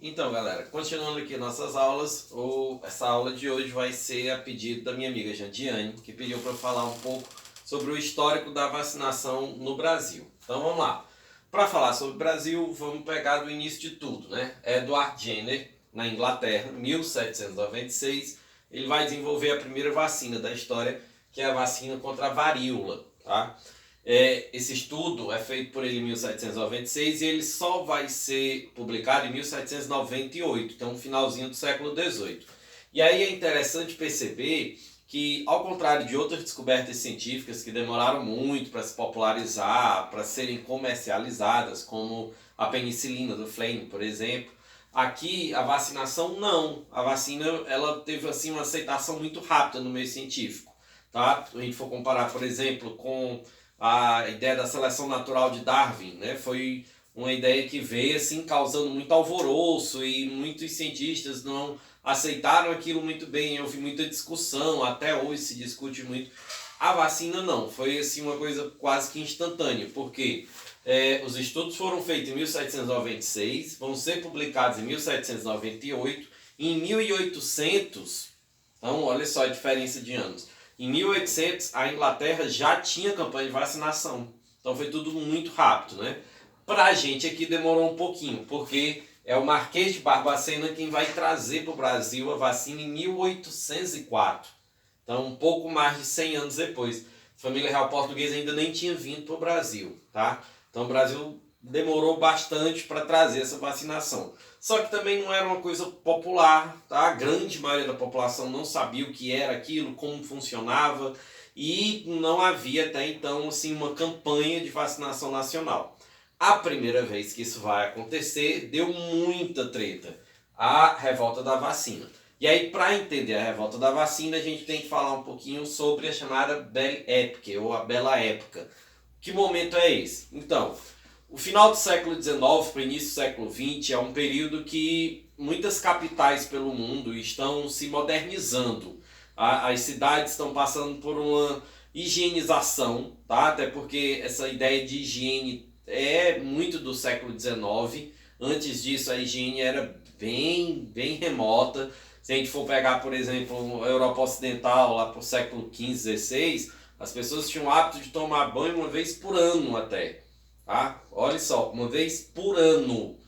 Então, galera, continuando aqui nossas aulas, essa aula de hoje vai ser a pedido da minha amiga Jandiane, que pediu para eu falar um pouco sobre o histórico da vacinação no Brasil. Então, vamos lá. Para falar sobre o Brasil, vamos pegar do início de tudo, né? Edward Jenner, na Inglaterra, 1796, ele vai desenvolver a primeira vacina da história, que é a vacina contra a varíola, tá? Esse estudo é feito por ele em 1796 e ele só vai ser publicado em 1798, então no finalzinho do século XVIII. E aí é interessante perceber que, ao contrário de outras descobertas científicas que demoraram muito para se popularizar, para serem comercializadas, como a penicilina do Fleming, por exemplo, aqui a vacinação não. A vacina ela teve assim uma aceitação muito rápida no meio científico. Tá? Se a gente for comparar, por exemplo, com a ideia da seleção natural de Darwin, né? Foi uma ideia que veio assim causando muito alvoroço e muitos cientistas não aceitaram aquilo muito bem. Houve muita discussão, até hoje se discute muito. A vacina não, foi assim uma coisa quase que instantânea, porque os estudos foram feitos em 1796, vão ser publicados em 1798, e em 1800, então olha só a diferença de anos. Em 1800, a Inglaterra já tinha campanha de vacinação. Então foi tudo muito rápido, né? Pra gente aqui demorou um pouquinho, porque é o Marquês de Barbacena quem vai trazer para o Brasil a vacina em 1804. Então um pouco mais de 100 anos depois. A família real portuguesa ainda nem tinha vindo para o Brasil, tá? Então o Brasil demorou bastante para trazer essa vacinação. Só que também não era uma coisa popular, tá? A grande maioria da população não sabia o que era aquilo, como funcionava, e não havia até então assim, uma campanha de vacinação nacional. A primeira vez que isso vai acontecer, deu muita treta, a revolta da vacina. E aí, para entender a revolta da vacina, a gente tem que falar um pouquinho sobre a chamada Belle Époque, ou a Bela Época. Que momento é esse? Então, o final do século XIX para o início do século XX é um período que muitas capitais pelo mundo estão se modernizando. As cidades estão passando por uma higienização, tá? Até porque essa ideia de higiene é muito do século XIX. Antes disso a higiene era bem remota. Se a gente for pegar, por exemplo, a Europa Ocidental, lá para o século XV, XVI, as pessoas tinham o hábito de tomar banho uma vez por ano até. Tá? Olha só, uma vez por ano.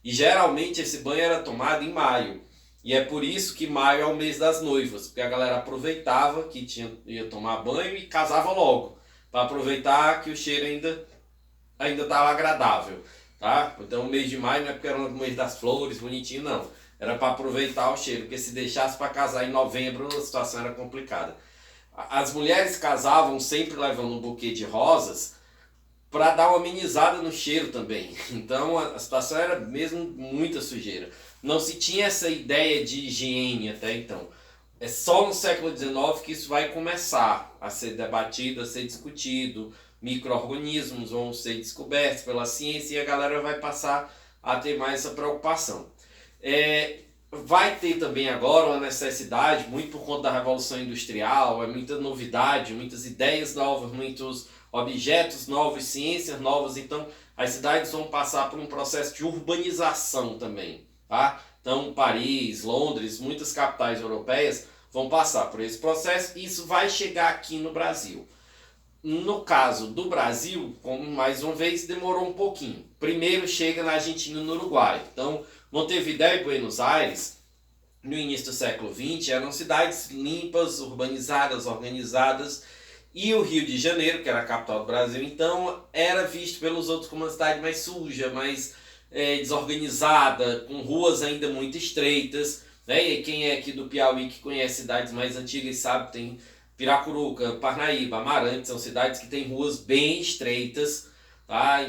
E geralmente esse banho era tomado em maio. E é por isso que maio é o mês das noivas, porque a galera aproveitava que ia tomar banho e casava logo, para aproveitar que o cheiro ainda estava agradável. Tá? Então o mês de maio não é porque era o mês das flores, bonitinho, não. Era para aproveitar o cheiro, porque se deixasse para casar em novembro a situação era complicada. As mulheres casavam sempre levando um buquê de rosas, para dar uma amenizada no cheiro também. Então a situação era mesmo muita sujeira. Não se tinha essa ideia de higiene até então. É só no século XIX que isso vai começar a ser debatido, a ser discutido. Micro-organismos vão ser descobertos pela ciência e a galera vai passar a ter mais essa preocupação. Vai ter também agora uma necessidade, muito por conta da Revolução Industrial, é muita novidade, muitas ideias novas, muitos objetos novos, ciências novas, então as cidades vão passar por um processo de urbanização também, tá? Então Paris, Londres, muitas capitais europeias vão passar por esse processo e isso vai chegar aqui no Brasil. No caso do Brasil, como mais uma vez, demorou um pouquinho. Primeiro chega na Argentina e no Uruguai. Então Montevidéu e Buenos Aires, no início do século XX, eram cidades limpas, urbanizadas, organizadas. E o Rio de Janeiro, que era a capital do Brasil, então era visto pelos outros como uma cidade mais suja, mais desorganizada, com ruas ainda muito estreitas. Né? E quem é aqui do Piauí que conhece cidades mais antigas sabe, tem Piracuruca, Parnaíba, Amarante, são cidades que têm ruas bem estreitas, tá?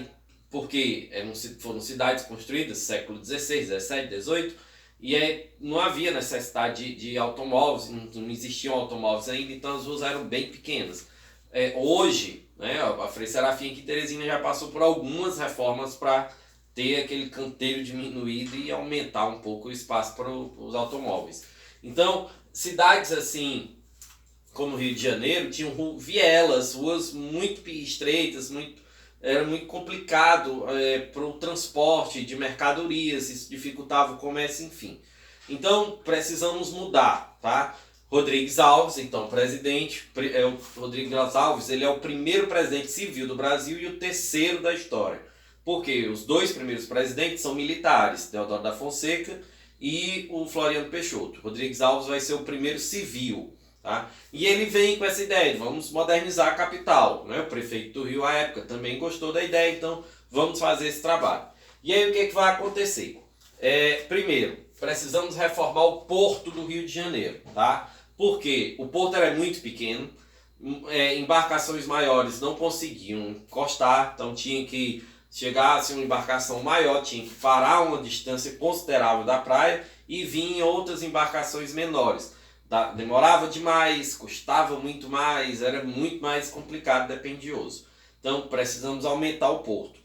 Porque foram cidades construídas no século XVI, XVII, XVIII, e não havia necessidade de automóveis, não existiam automóveis ainda, então as ruas eram bem pequenas. Hoje, né, a Frei Serafim aqui em Teresina já passou por algumas reformas para ter aquele canteiro diminuído e aumentar um pouco o espaço para os automóveis. Então, cidades assim, como Rio de Janeiro, tinham vielas, ruas muito estreitas, muito era muito complicado para o transporte de mercadorias, isso dificultava o comércio, enfim. Então precisamos mudar, tá? Rodrigues Alves, então presidente, o Rodrigues Alves, ele é o primeiro presidente civil do Brasil e o terceiro da história. Porque os dois primeiros presidentes são militares, Deodoro da Fonseca e o Floriano Peixoto. Rodrigues Alves vai ser o primeiro civil. Tá? E ele vem com essa ideia de vamos modernizar a capital. Né? O prefeito do Rio, à época, também gostou da ideia, então vamos fazer esse trabalho. E aí o que vai acontecer? Primeiro, precisamos reformar o porto do Rio de Janeiro. Tá? Porque o porto era muito pequeno, embarcações maiores não conseguiam encostar, então tinha que chegar a uma embarcação maior, tinha que parar uma distância considerável da praia e vir outras embarcações menores. Demorava demais, custava muito mais, era muito mais complicado, dependioso. Então precisamos aumentar o porto.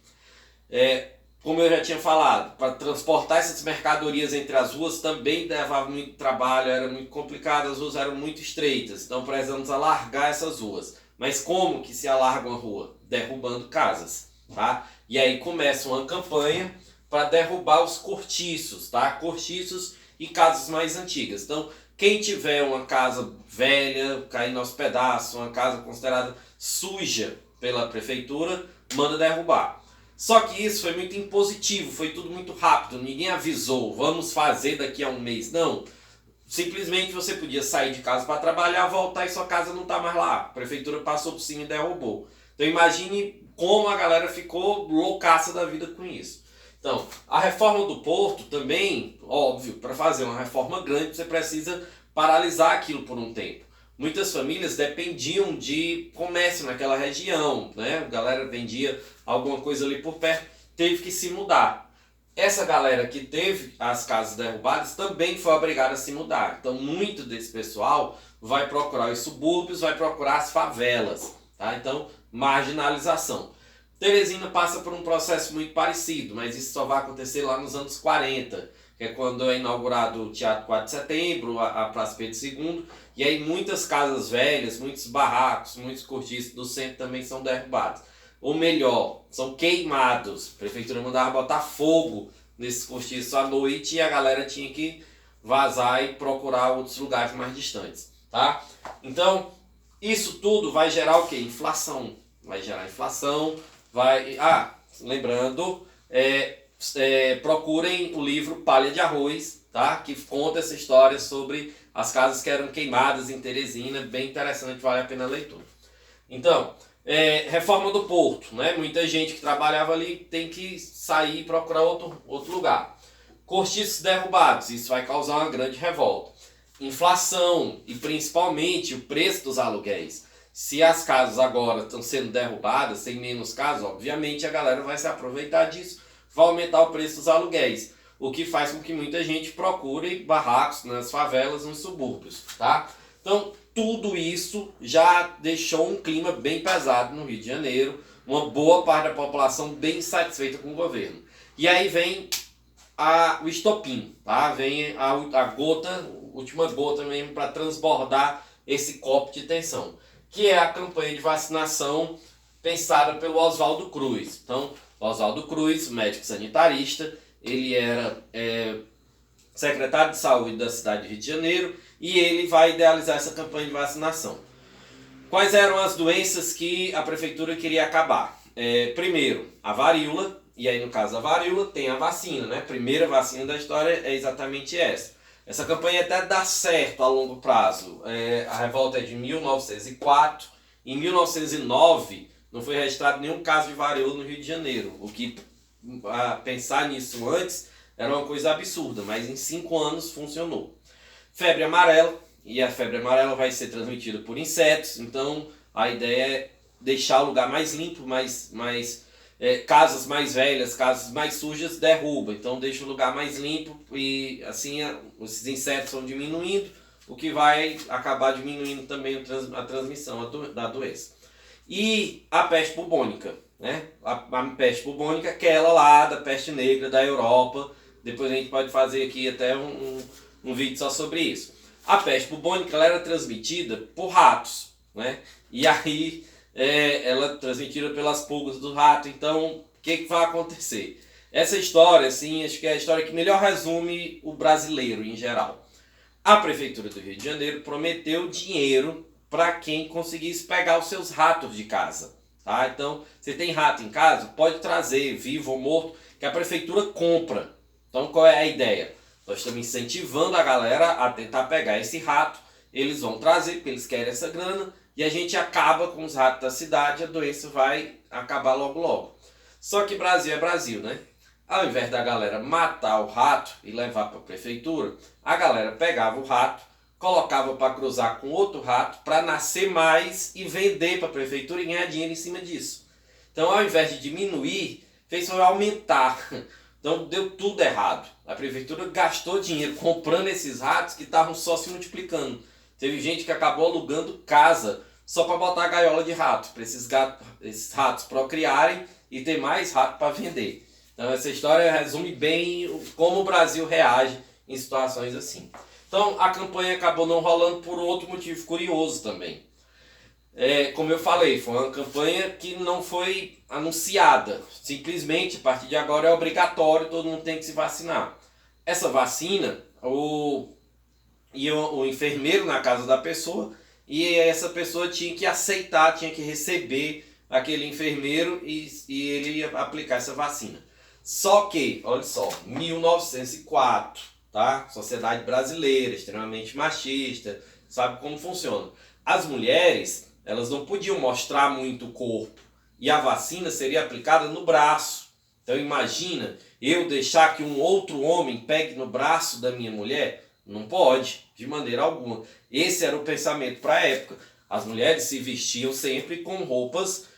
Como eu já tinha falado, para transportar essas mercadorias entre as ruas também levava muito trabalho, era muito complicado, as ruas eram muito estreitas, então precisamos alargar essas ruas. Mas como que se alarga uma rua? Derrubando casas. Tá? E aí começa uma campanha para derrubar os cortiços, tá? Cortiços e casas mais antigas. Então, quem tiver uma casa velha, caindo aos pedaços, uma casa considerada suja pela prefeitura, manda derrubar. Só que isso foi muito impositivo, foi tudo muito rápido, ninguém avisou, vamos fazer daqui a um mês. Não, simplesmente você podia sair de casa para trabalhar, voltar e sua casa não está mais lá. A prefeitura passou por cima e derrubou. Então imagine como a galera ficou loucaça da vida com isso. Então, a reforma do porto também, óbvio, para fazer uma reforma grande você precisa paralisar aquilo por um tempo. Muitas famílias dependiam de comércio naquela região, né? A galera vendia alguma coisa ali por perto, teve que se mudar. Essa galera que teve as casas derrubadas também foi obrigada a se mudar. Então, muito desse pessoal vai procurar os subúrbios, vai procurar as favelas, tá? Então, marginalização. Teresina passa por um processo muito parecido, mas isso só vai acontecer lá nos anos 40, que é quando é inaugurado o Teatro 4 de Setembro, a Praça Pedro II, e aí muitas casas velhas, muitos barracos, muitos cortiços do centro também são derrubados. Ou melhor, são queimados. A prefeitura mandava botar fogo nesses cortiços à noite e a galera tinha que vazar e procurar outros lugares mais distantes. Tá? Então, isso tudo vai gerar o quê? Inflação. Vai gerar inflação. Lembrando, procurem o livro Palha de Arroz, tá? Que conta essa história sobre as casas que eram queimadas em Teresina, bem interessante, vale a pena a leitura. Então, reforma do porto, né? Muita gente que trabalhava ali tem que sair e procurar outro lugar. Cortiços derrubados, isso vai causar uma grande revolta. Inflação e principalmente o preço dos aluguéis. Se as casas agora estão sendo derrubadas, tem menos casas, obviamente a galera vai se aproveitar disso, vai aumentar o preço dos aluguéis, o que faz com que muita gente procure barracos nas favelas, nos subúrbios, tá? Então, tudo isso já deixou um clima bem pesado no Rio de Janeiro, uma boa parte da população bem insatisfeita com o governo. E aí vem o estopim, tá? Vem a última gota mesmo para transbordar esse copo de tensão, que é a campanha de vacinação pensada pelo Oswaldo Cruz. Então, Oswaldo Cruz, médico sanitarista, ele era secretário de saúde da cidade de Rio de Janeiro e ele vai idealizar essa campanha de vacinação. Quais eram as doenças que a prefeitura queria acabar? Primeiro, a varíola, e aí no caso da varíola tem a vacina, né? A primeira vacina da história é exatamente essa. Essa campanha até dá certo a longo prazo. A revolta é de 1904. Em 1909 não foi registrado nenhum caso de varíola no Rio de Janeiro. O que pensar nisso antes era uma coisa absurda, mas em 5 anos funcionou. Febre amarela, e a febre amarela vai ser transmitida por insetos, então a ideia é deixar o lugar mais limpo, casas mais velhas, casas mais sujas, derruba. Então deixa o lugar mais limpo e assim esses insetos vão diminuindo, o que vai acabar diminuindo também a transmissão da doença. E a peste bubônica, né? A peste bubônica, aquela lá da peste negra da Europa. Depois a gente pode fazer aqui até um vídeo só sobre isso. A peste bubônica ela era transmitida por ratos, né? E aí ela é transmitida pelas pulgas do rato. Então, o que vai acontecer? Essa história, assim, acho que é a história que melhor resume o brasileiro em geral. A Prefeitura do Rio de Janeiro prometeu dinheiro para quem conseguisse pegar os seus ratos de casa. Tá? Então, você tem rato em casa, pode trazer, vivo ou morto, que a Prefeitura compra. Então, qual é a ideia? Nós estamos incentivando a galera a tentar pegar esse rato, eles vão trazer, porque eles querem essa grana, e a gente acaba com os ratos da cidade, a doença vai acabar logo logo. Só que Brasil é Brasil, né? Ao invés da galera matar o rato e levar para a prefeitura, a galera pegava o rato, colocava para cruzar com outro rato, para nascer mais e vender para a prefeitura e ganhar dinheiro em cima disso. Então, ao invés de diminuir, fez só aumentar. Então, deu tudo errado. A prefeitura gastou dinheiro comprando esses ratos que estavam só se multiplicando. Teve gente que acabou alugando casa só para botar a gaiola de rato, para esses ratos procriarem e ter mais rato para vender. Então essa história resume bem como o Brasil reage em situações assim. Então a campanha acabou não rolando por outro motivo curioso também. Como eu falei, foi uma campanha que não foi anunciada. Simplesmente, a partir de agora é obrigatório, todo mundo tem que se vacinar. Essa vacina, ia o enfermeiro na casa da pessoa e essa pessoa tinha que aceitar, tinha que receber aquele enfermeiro e ele ia aplicar essa vacina. Só que, olha só, 1904, tá? Sociedade brasileira, extremamente machista, sabe como funciona. As mulheres, elas não podiam mostrar muito o corpo e a vacina seria aplicada no braço. Então imagina, eu deixar que um outro homem pegue no braço da minha mulher? Não pode, de maneira alguma. Esse era o pensamento para a época. As mulheres se vestiam sempre com roupas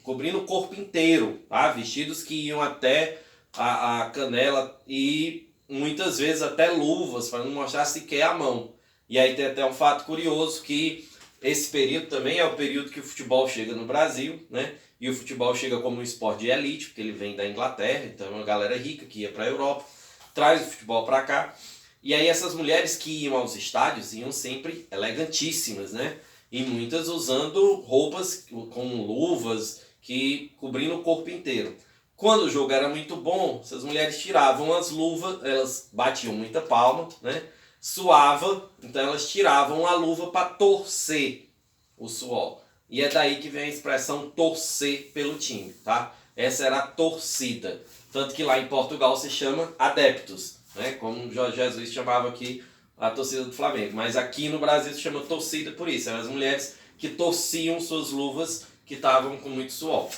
cobrindo o corpo inteiro, tá? Vestidos que iam até a canela e muitas vezes até luvas para não mostrar sequer a mão. E aí tem até um fato curioso que esse período também é o período que o futebol chega no Brasil, né? E o futebol chega como um esporte de elite, porque ele vem da Inglaterra, então é uma galera rica que ia para a Europa, traz o futebol para cá. E aí essas mulheres que iam aos estádios iam sempre elegantíssimas, né? E muitas usando roupas com luvas que cobrindo o corpo inteiro. Quando o jogo era muito bom, essas mulheres tiravam as luvas, elas batiam muita palma, né? Suava, então elas tiravam a luva para torcer o suor. E é daí que vem a expressão torcer pelo time, tá? Essa era a torcida. Tanto que lá em Portugal se chama adeptos, né? Como Jorge Jesus chamava aqui a torcida do Flamengo. Mas aqui no Brasil se chama torcida por isso. Eram as mulheres que torciam suas luvas que estavam com muito suor.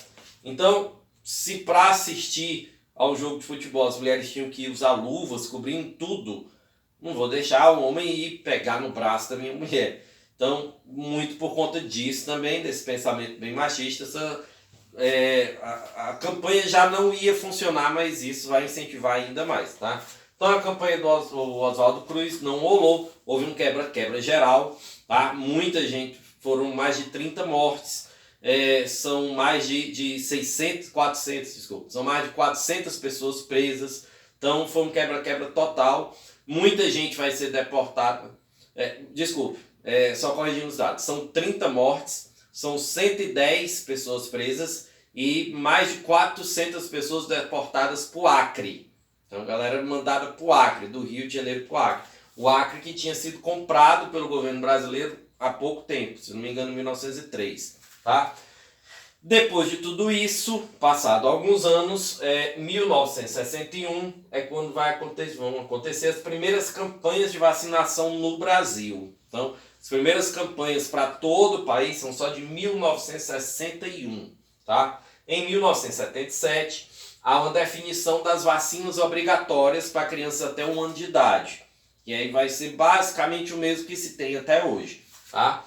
Então, se para assistir ao jogo de futebol as mulheres tinham que usar luvas cobrindo tudo, não vou deixar o homem ir pegar no braço da minha mulher. Então, muito por conta disso também, desse pensamento bem machista, a campanha já não ia funcionar, mas isso vai incentivar ainda mais, tá? Então a campanha do Oswaldo Cruz não rolou, houve um quebra-quebra geral, tá? Muita gente, foram mais de 30 mortes, são mais de 400, desculpa, são mais de 400 pessoas presas, então foi um quebra-quebra total, muita gente vai ser deportada, só corrigindo os dados, são 30 mortes, são 110 pessoas presas e mais de 400 pessoas deportadas para o Acre. Então a galera mandada para o Acre, do Rio de Janeiro para o Acre. O Acre que tinha sido comprado pelo governo brasileiro há pouco tempo, se não me engano em 1903. Tá? Depois de tudo isso, passado alguns anos, 1961 é quando vão acontecer as primeiras campanhas de vacinação no Brasil. Então, as primeiras campanhas para todo o país são só de 1961. Tá? Em 1977, há uma definição das vacinas obrigatórias para crianças até 1 ano de idade. E aí vai ser basicamente o mesmo que se tem até hoje. Tá?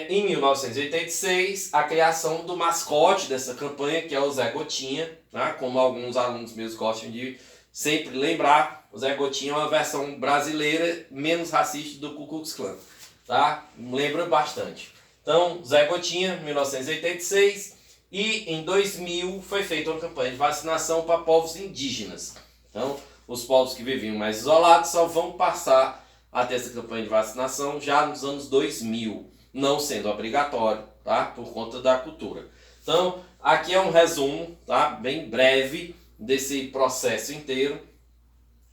Em 1986, a criação do mascote dessa campanha, que é o Zé Gotinha, tá? Como alguns alunos meus gostam de sempre lembrar, o Zé Gotinha é uma versão brasileira menos racista do Ku Klux Klan. Tá? Lembra bastante. Então, Zé Gotinha, 1986, e em 2000 foi feita uma campanha de vacinação para povos indígenas. Então, os povos que viviam mais isolados só vão passar a ter essa campanha de vacinação já nos anos 2000. não sendo obrigatório, tá? Por conta da cultura. Então, aqui é um resumo, tá? Bem breve desse processo inteiro.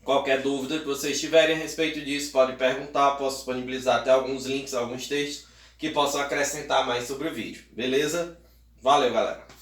Qualquer dúvida que vocês tiverem a respeito disso, pode perguntar, posso disponibilizar até alguns links, alguns textos que possam acrescentar mais sobre o vídeo, beleza? Valeu, galera!